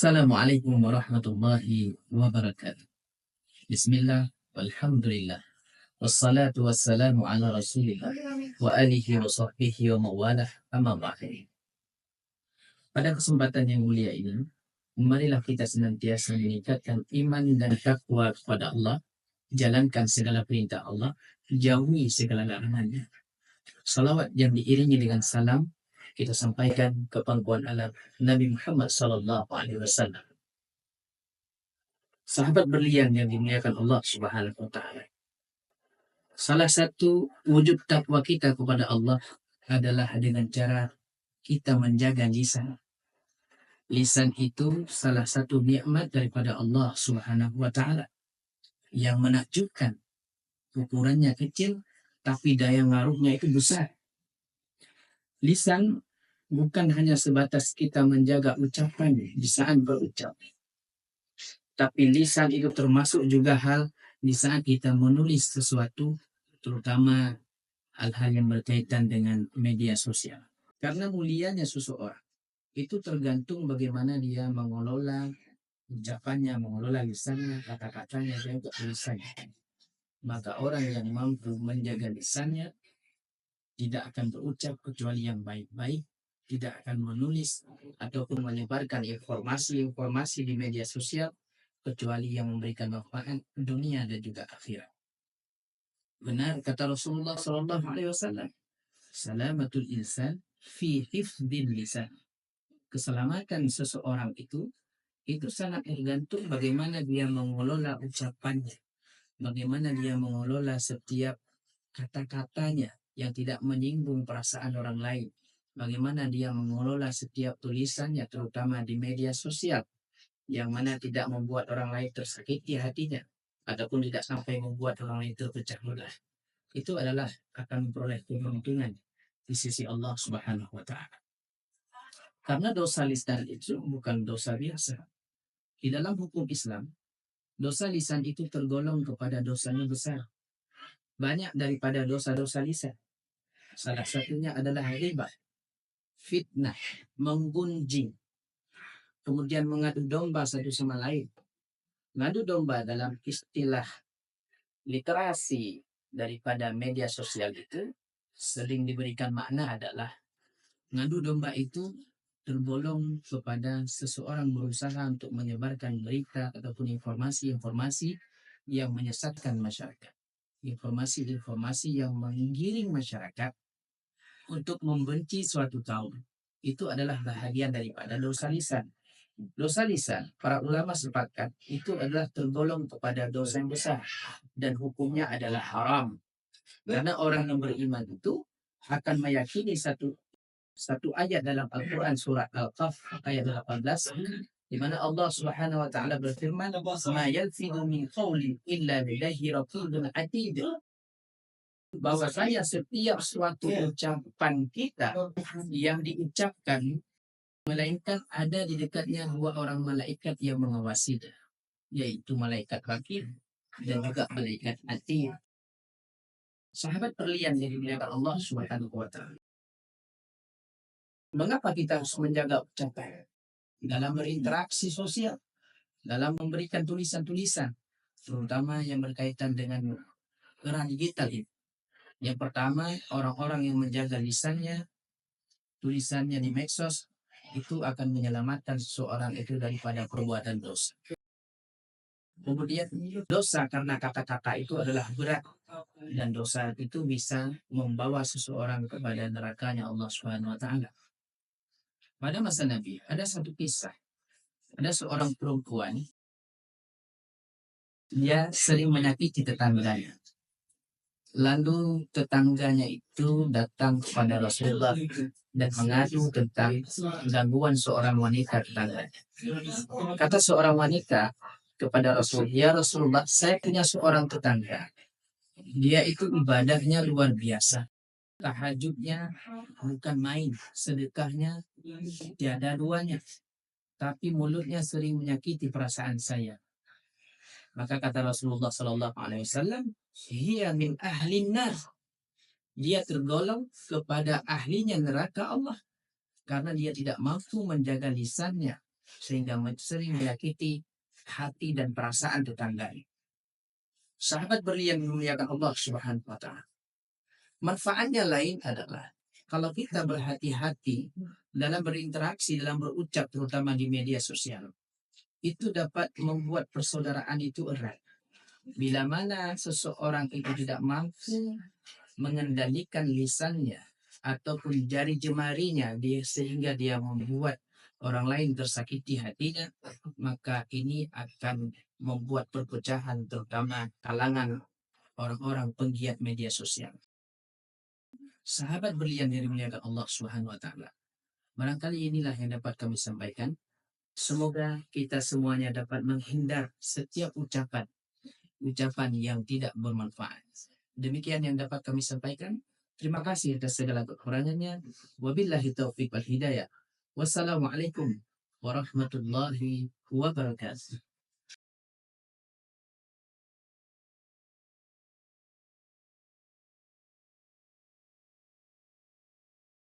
Assalamualaikum warahmatullahi wabarakatuh. Bismillah, walhamdulillah, wassalatu wassalamu ala rasulillah, wa alihi wa sahbihi wa mawalah, amma ba'du. Pada kesempatan yang mulia ini, marilah kita senantiasa meningkatkan iman dan takwa kepada Allah, jalankan segala perintah Allah, jauhi segala larangannya. Salawat yang diiringi dengan salam, kita sampaikan ke pangkuan alam Nabi Muhammad sallallahu alaihi wasallam. Sahabat berlian yang dimuliakan Allah Subhanahu wa taala. Salah satu wujud takwa kita kepada Allah adalah dengan cara kita menjaga lisan. Lisan itu salah satu nikmat daripada Allah Subhanahu wa taala yang menakjubkan. Ukurannya kecil tapi daya ngaruhnya itu besar. Lisan bukan hanya sebatas kita menjaga ucapan di saat berucap. Tapi lisan itu termasuk juga hal di saat kita menulis sesuatu, terutama hal-hal yang berkaitan dengan media sosial. Karena mulianya seseorang itu tergantung bagaimana dia mengelola ucapannya, mengelola lisannya, kata-katanya, dan tulisannya. Maka orang yang mampu menjaga lisannya tidak akan berucap kecuali yang baik-baik, tidak akan menulis ataupun menyebarkan informasi-informasi di media sosial kecuali yang memberikan manfaat dunia dan juga akhirat. Benar kata Rasulullah Sallallahu Alaihi Wasallam, salamatul insan fi hifdil lisan. Keselamatan seseorang itu sangat tergantung bagaimana dia mengelola ucapannya, bagaimana dia mengelola setiap kata-katanya yang tidak menyinggung perasaan orang lain, bagaimana dia mengelola setiap tulisannya terutama di media sosial yang mana tidak membuat orang lain tersakiti hatinya ataupun tidak sampai membuat orang lain terpecah belah. Itu adalah akan memperoleh keuntungan di sisi Allah Subhanahu wa taala. Karena dosa lisan itu bukan dosa biasa. Di dalam hukum Islam, dosa lisan itu tergolong kepada dosanya besar. Banyak daripada dosa-dosa lisan. Salah satunya adalah ghibah, fitnah, menggunjing, kemudian mengadu domba satu sama lain. Mengadu domba dalam istilah literasi daripada media sosial itu sering diberikan makna adalah mengadu domba itu tergolong kepada seseorang berusaha untuk menyebarkan berita ataupun informasi-informasi yang menyesatkan masyarakat. Informasi-informasi yang menggiring masyarakat untuk membenci suatu kaum. Itu adalah bahagian daripada dosa lisan. Dosa lisan, para ulama sepakat, itu adalah tergolong kepada dosa yang besar. Dan hukumnya adalah haram. Karena orang yang beriman itu akan meyakini satu ayat dalam Al-Quran surat Al-Qaf ayat 18 di mana Allah Subhanahu wa taala berfirman, "Ma yalfidu min qawlin illa ladayhi raqibun atid." Bahwasanya setiap suatu ucapan kita yang diucapkan melainkan ada di dekatnya dua orang malaikat yang mengawasinya, yaitu malaikat rakib dan juga malaikat atid. Sahabat berlian yang dimuliakan Allah Subhanahu wa taala. Mengapa kita harus menjaga ucapan dalam berinteraksi sosial, dalam memberikan tulisan-tulisan, terutama yang berkaitan dengan era digital ini? Yang pertama, orang-orang yang menjaga lisannya, tulisannya di medsos, itu akan menyelamatkan seseorang itu daripada perbuatan dosa. Kemudian dosa karena kata-kata itu adalah berat dan dosa itu bisa membawa seseorang kepada nerakanya Allah Subhanahu wa taala. Pada masa Nabi ada satu kisah. Ada seorang perempuan, dia sering menyakiti tetangganya. Lalu tetangganya itu datang kepada Rasulullah dan mengadu tentang gangguan seorang wanita tetangganya. Kata seorang wanita kepada Rasul, "Ya Rasulullah, saya punya seorang tetangga. Dia itu ibadahnya luar biasa. Tahajudnya bukan main, sedekahnya tiada duanya. Tapi mulutnya sering menyakiti perasaan saya." Maka kata Rasulullah Sallallahu Alaihi Wasallam, "Hiya min ahlin nar." Dia tergolong kepada ahlinya neraka Allah karena dia tidak mampu menjaga lisannya, sehingga sering menyakiti hati dan perasaan tetangga. Sahabat berlian memuliakan Allah Subhanahu wa taala. Manfaatnya lain adalah kalau kita berhati-hati dalam berinteraksi, dalam berucap, terutama di media sosial, itu dapat membuat persaudaraan itu erat. Bila mana seseorang itu tidak mampu mengendalikan lisannya ataupun jari jemarinya sehingga dia membuat orang lain tersakiti hatinya, maka ini akan membuat perpecahan terutama kalangan orang-orang penggiat media sosial. Sahabat berlian yang dimuliakan Allah Subhanahu wa taala. Barangkali inilah yang dapat kami sampaikan. Semoga kita semuanya dapat menghindar setiap ucapan yang tidak bermanfaat. Demikian yang dapat kami sampaikan. Terima kasih atas segala kekurangannya. Wabillahi taufiq wal hidayah. Wassalamualaikum warahmatullahi wabarakatuh.